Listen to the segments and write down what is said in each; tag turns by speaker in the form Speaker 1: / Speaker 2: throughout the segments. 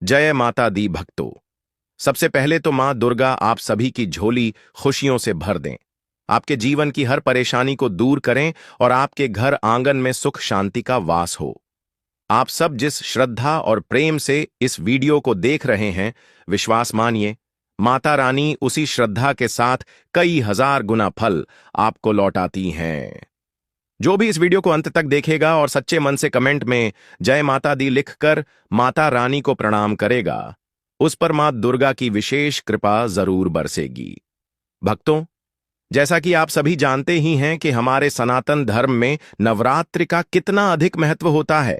Speaker 1: जय माता दी भक्तों। सबसे पहले तो मां दुर्गा आप सभी की झोली खुशियों से भर दें, आपके जीवन की हर परेशानी को दूर करें और आपके घर आंगन में सुख शांति का वास हो। आप सब जिस श्रद्धा और प्रेम से इस वीडियो को देख रहे हैं, विश्वास मानिए, माता रानी उसी श्रद्धा के साथ कई हजार गुना फल आपको लौटाती हैं। जो भी इस वीडियो को अंत तक देखेगा और सच्चे मन से कमेंट में जय माता दी लिखकर माता रानी को प्रणाम करेगा, उस पर मां दुर्गा की विशेष कृपा जरूर बरसेगी। भक्तों, जैसा कि आप सभी जानते ही हैं कि हमारे सनातन धर्म में नवरात्रि का कितना अधिक महत्व होता है।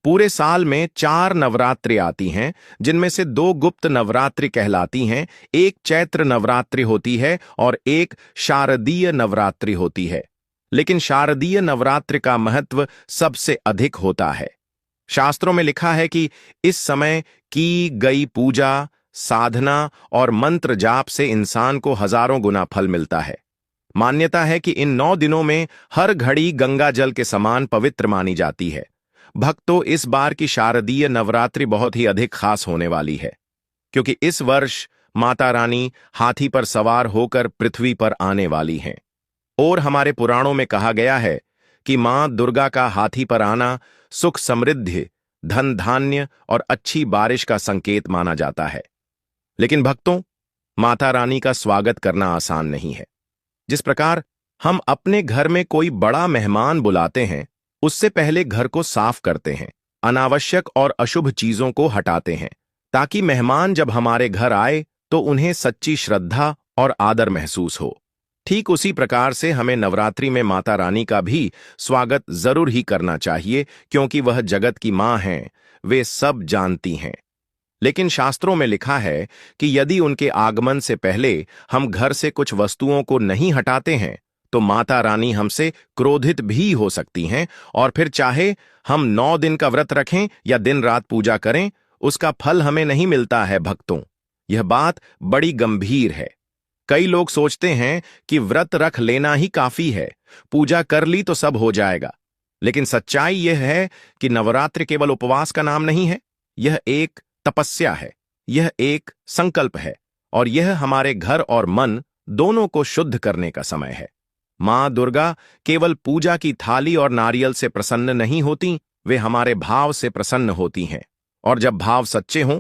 Speaker 1: पूरे साल में 4 नवरात्रि आती हैं, जिनमें से 2 गुप्त नवरात्रि कहलाती हैं, एक चैत्र नवरात्रि होती है और एक शारदीय नवरात्रि होती है। लेकिन शारदीय नवरात्रि का महत्व सबसे अधिक होता है। शास्त्रों में लिखा है कि इस समय की गई पूजा, साधना और मंत्र जाप से इंसान को हजारों गुना फल मिलता है। मान्यता है कि इन 9 दिनों में हर घड़ी गंगा जल के समान पवित्र मानी जाती है। भक्तों, इस बार की शारदीय नवरात्रि बहुत ही अधिक खास होने वाली है, क्योंकि इस वर्ष माता रानी हाथी पर सवार होकर पृथ्वी पर आने वाली हैं। और हमारे पुराणों में कहा गया है कि मां दुर्गा का हाथी पर आना सुख समृद्धि, धन धान्य और अच्छी बारिश का संकेत माना जाता है। लेकिन भक्तों, माता रानी का स्वागत करना आसान नहीं है। जिस प्रकार हम अपने घर में कोई बड़ा मेहमान बुलाते हैं, उससे पहले घर को साफ करते हैं, अनावश्यक और अशुभ चीजों को हटाते हैं, ताकि मेहमान जब हमारे घर आए तो उन्हें सच्ची श्रद्धा और आदर महसूस हो। ठीक उसी प्रकार से हमें नवरात्रि में माता रानी का भी स्वागत जरूर ही करना चाहिए, क्योंकि वह जगत की मां हैं, वे सब जानती हैं। लेकिन शास्त्रों में लिखा है कि यदि उनके आगमन से पहले हम घर से कुछ वस्तुओं को नहीं हटाते हैं, तो माता रानी हमसे क्रोधित भी हो सकती हैं, और फिर चाहे हम 9 दिन का व्रत रखें या दिन रात पूजा करें, उसका फल हमें नहीं मिलता है। भक्तों, यह बात बड़ी गंभीर है। कई लोग सोचते हैं कि व्रत रख लेना ही काफी है, पूजा कर ली तो सब हो जाएगा। लेकिन सच्चाई यह है कि नवरात्रि केवल उपवास का नाम नहीं है, यह एक तपस्या है, यह एक संकल्प है, और यह हमारे घर और मन दोनों को शुद्ध करने का समय है। मां दुर्गा केवल पूजा की थाली और नारियल से प्रसन्न नहीं होती, वे हमारे भाव से प्रसन्न होती हैं। और जब भाव सच्चे हों,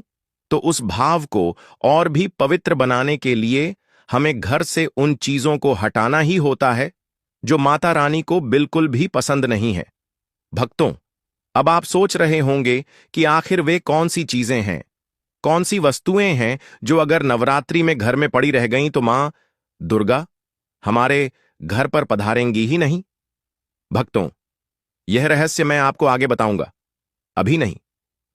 Speaker 1: तो उस भाव को और भी पवित्र बनाने के लिए हमें घर से उन चीजों को हटाना ही होता है जो माता रानी को बिल्कुल भी पसंद नहीं है। भक्तों, अब आप सोच रहे होंगे कि आखिर वे कौन सी चीजें हैं, कौन सी वस्तुएं हैं जो अगर नवरात्रि में घर में पड़ी रह गईं तो मां दुर्गा हमारे घर पर पधारेंगी ही नहीं। भक्तों, यह रहस्य मैं आपको आगे बताऊंगा, अभी नहीं,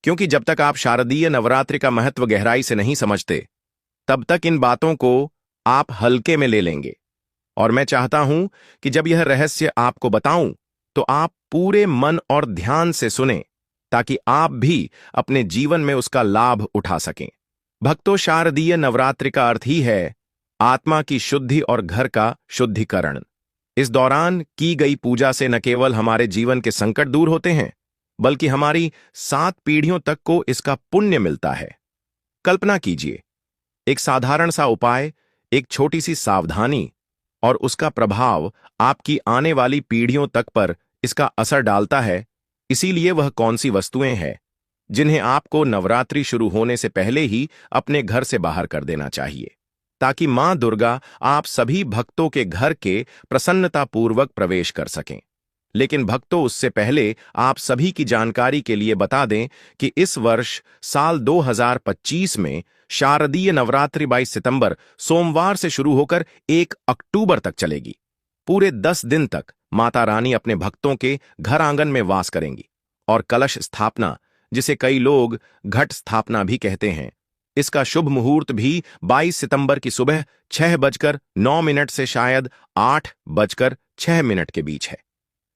Speaker 1: क्योंकि जब तक आप शारदीय नवरात्रि का महत्व गहराई से नहीं समझते, तब तक इन बातों को आप हल्के में ले लेंगे। और मैं चाहता हूं कि जब यह रहस्य आपको बताऊं, तो आप पूरे मन और ध्यान से सुनें, ताकि आप भी अपने जीवन में उसका लाभ उठा सकें। भक्तों, शारदीय नवरात्रि का अर्थ ही है आत्मा की शुद्धि और घर का शुद्धिकरण। इस दौरान की गई पूजा से न केवल हमारे जीवन के संकट दूर होते हैं, बल्कि हमारी 7 पीढ़ियों तक को इसका पुण्य मिलता है। कल्पना कीजिए, एक साधारण सा उपाय, एक छोटी सी सावधानी, और उसका प्रभाव आपकी आने वाली पीढ़ियों तक पर इसका असर डालता है। इसीलिए वह कौन सी वस्तुएं हैं जिन्हें आपको नवरात्रि शुरू होने से पहले ही अपने घर से बाहर कर देना चाहिए, ताकि मां दुर्गा आप सभी भक्तों के घर के प्रसन्नतापूर्वक प्रवेश कर सकें। लेकिन भक्तों, उससे पहले आप सभी की जानकारी के लिए बता दें कि इस वर्ष साल 2025 में शारदीय नवरात्रि 22 सितंबर सोमवार से शुरू होकर 1 अक्टूबर तक चलेगी। पूरे 10 दिन तक माता रानी अपने भक्तों के घर आंगन में वास करेंगी, और कलश स्थापना, जिसे कई लोग घट स्थापना भी कहते हैं, इसका शुभ मुहूर्त भी 22 सितंबर की सुबह 6:09 से शायद 8:06 के बीच है।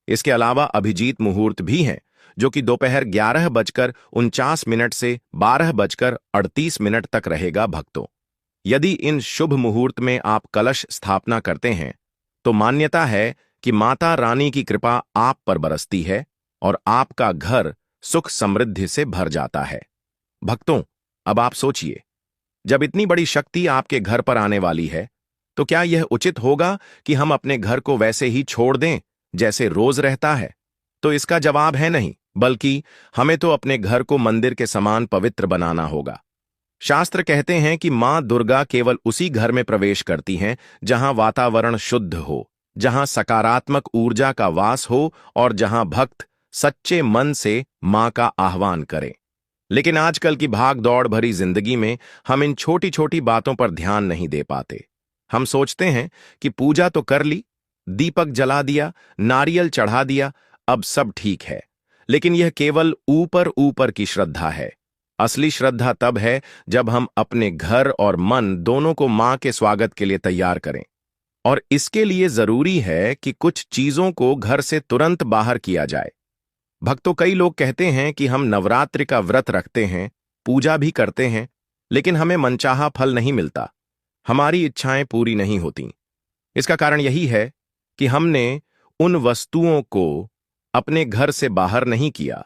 Speaker 1: इसके अलावा अभिजीत मुहूर्त भी हैं, जो कि दोपहर 11:49 से 12:38 तक रहेगा। भक्तों, यदि इन शुभ मुहूर्त में आप कलश स्थापना करते हैं, तो मान्यता है कि माता रानी की कृपा आप पर बरसती है और आपका घर सुख समृद्धि से भर जाता है। भक्तों, अब आप सोचिए, जब इतनी बड़ी शक्ति आपके घर पर आने वाली है, तो क्या यह उचित होगा कि हम अपने घर को वैसे ही छोड़ दें जैसे रोज रहता है? तो इसका जवाब है नहीं, बल्कि हमें तो अपने घर को मंदिर के समान पवित्र बनाना होगा। शास्त्र कहते हैं कि मां दुर्गा केवल उसी घर में प्रवेश करती हैं जहां वातावरण शुद्ध हो, जहां सकारात्मक ऊर्जा का वास हो और जहां भक्त सच्चे मन से मां का आह्वान करें। लेकिन आजकल की भाग दौड़ भरी जिंदगी में हम इन छोटी छोटी बातों पर ध्यान नहीं दे पाते। हम सोचते हैं कि पूजा तो कर ली, दीपक जला दिया, नारियल चढ़ा दिया, अब सब ठीक है। लेकिन यह केवल ऊपर ऊपर की श्रद्धा है। असली श्रद्धा तब है जब हम अपने घर और मन दोनों को मां के स्वागत के लिए तैयार करें। और इसके लिए जरूरी है कि कुछ चीजों को घर से तुरंत बाहर किया जाए। भक्तों, कई लोग कहते हैं कि हम नवरात्रि का व्रत रखते हैं, पूजा भी करते हैं, लेकिन हमें मनचाहा फल नहीं मिलता, हमारी इच्छाएं पूरी नहीं होती। इसका कारण यही है कि हमने उन वस्तुओं को अपने घर से बाहर नहीं किया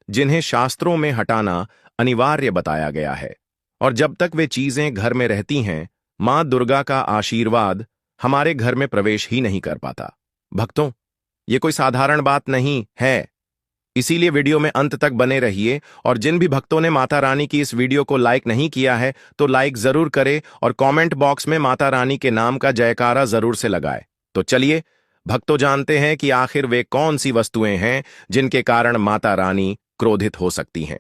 Speaker 1: जिन्हें शास्त्रों में हटाना अनिवार्य बताया गया है। और जब तक वे चीजें घर में रहती हैं, मां दुर्गा का आशीर्वाद हमारे घर में प्रवेश ही नहीं कर पाता। भक्तों, ये कोई साधारण बात नहीं है, इसीलिए वीडियो में अंत तक बने रहिए। और जिन भी भक्तों ने माता रानी की इस वीडियो को लाइक नहीं किया है, तो लाइक जरूर करें और कमेंट बॉक्स में माता रानी के नाम का जयकारा जरूर से लगाए। तो चलिए भक्तों, जानते हैं कि आखिर वे कौन सी वस्तुएं हैं जिनके कारण माता रानी क्रोधित हो सकती हैं।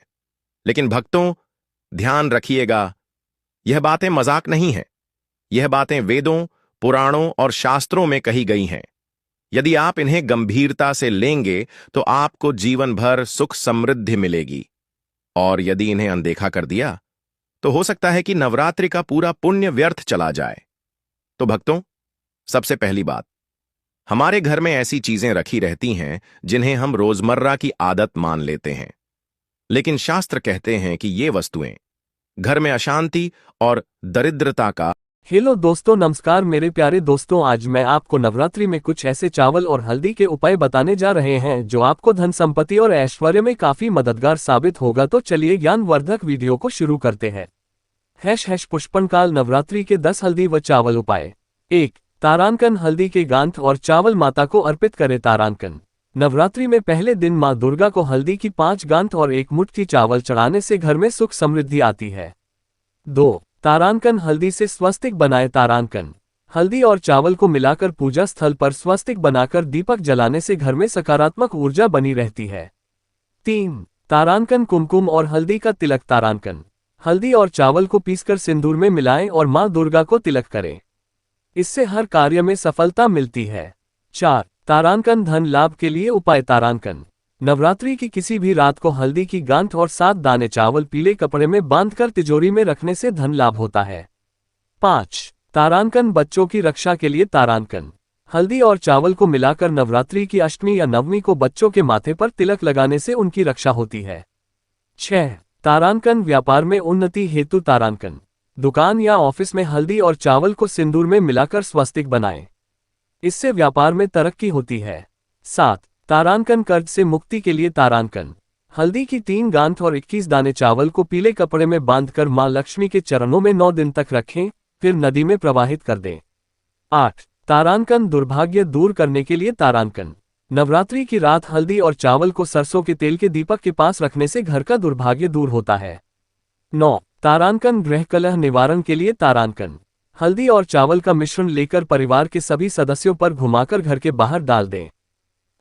Speaker 1: लेकिन भक्तों, ध्यान रखिएगा, यह बातें मजाक नहीं हैं। यह बातें वेदों, पुराणों और शास्त्रों में कही गई हैं। यदि आप इन्हें गंभीरता से लेंगे तो आपको जीवन भर सुख समृद्धि मिलेगी। और यदि इन्हें अनदेखा कर दिया तो हो सकता है कि नवरात्रि का पूरा पुण्य व्यर्थ चला जाए। तो भक्तों, सबसे पहली बात, हमारे घर में ऐसी चीजें रखी रहती हैं जिन्हें हम रोजमर्रा की आदत मान लेते हैं, लेकिन शास्त्र कहते हैं कि ये वस्तुएं घर में अशांति और दरिद्रता का।
Speaker 2: हेलो दोस्तों, नमस्कार मेरे प्यारे दोस्तों। आज मैं आपको नवरात्रि में कुछ ऐसे चावल और हल्दी के उपाय बताने जा रहे हैं जो आपको धन संपत्ति और ऐश्वर्य में काफी मददगार साबित होगा। तो चलिए ज्ञानवर्धक वीडियो को शुरू करते हैं। # पुष्पनकाल नवरात्रि के 10 हल्दी व चावल उपाय। 1. तारांकन। हल्दी के गांठ और चावल माता को अर्पित करें। तारांकन। नवरात्रि में पहले दिन मां दुर्गा को हल्दी की 5 गांठ और 1 मुट्ठी चावल चढ़ाने से घर में सुख समृद्धि आती है। 2. तारांकन। हल्दी से स्वस्तिक बनाए। तारांकन। हल्दी और चावल को मिलाकर पूजा स्थल पर स्वस्तिक बनाकर दीपक जलाने से घर में सकारात्मक ऊर्जा बनी रहती है। 3. तारांकन। कुमकुम और हल्दी का तिलक। तारांकन। हल्दी और चावल को पीसकर सिंदूर में मिलाएं और मां दुर्गा को तिलक करें, इससे हर कार्य में सफलता मिलती है। 4. तारांकन। धन लाभ के लिए उपाय। तारांकन। नवरात्रि की किसी भी रात को हल्दी की गांठ और 7 दाने चावल पीले कपड़े में बांधकर तिजोरी में रखने से धन लाभ होता है। 5. तारांकन। बच्चों की रक्षा के लिए। तारांकन। हल्दी और चावल को मिलाकर नवरात्रि की अष्टमी या नवमी को बच्चों के माथे पर तिलक लगाने से उनकी रक्षा होती है। 6. तारांकन। व्यापार में उन्नति हेतु। तारांकन। दुकान या ऑफिस में हल्दी और चावल को सिंदूर में मिलाकर स्वस्तिक बनाएं, इससे व्यापार में तरक्की होती है। 7. तारांकन। कर्ज से मुक्ति के लिए। तारांकन। हल्दी की 3 गांठ और 21 दाने चावल को पीले कपड़े में बांधकर मां लक्ष्मी के चरणों में 9 दिन तक रखें, फिर नदी में प्रवाहित कर दें। 8. तारांकन। दुर्भाग्य दूर करने के लिए। तारांकन। नवरात्रि की रात हल्दी और चावल को सरसों के तेल के दीपक के पास रखने से घर का दुर्भाग्य दूर होता है। 9. तारांकन। गृह कलह निवारण के लिए। तारांकन। हल्दी और चावल का मिश्रण लेकर परिवार के सभी सदस्यों पर घुमाकर घर के बाहर डाल दें,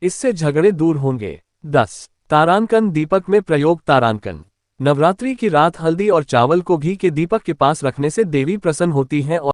Speaker 2: इससे झगड़े दूर होंगे। 10. तारांकन। दीपक में प्रयोग। तारांकन। नवरात्रि की रात हल्दी और चावल को घी के दीपक के पास रखने से देवी प्रसन्न होती हैं और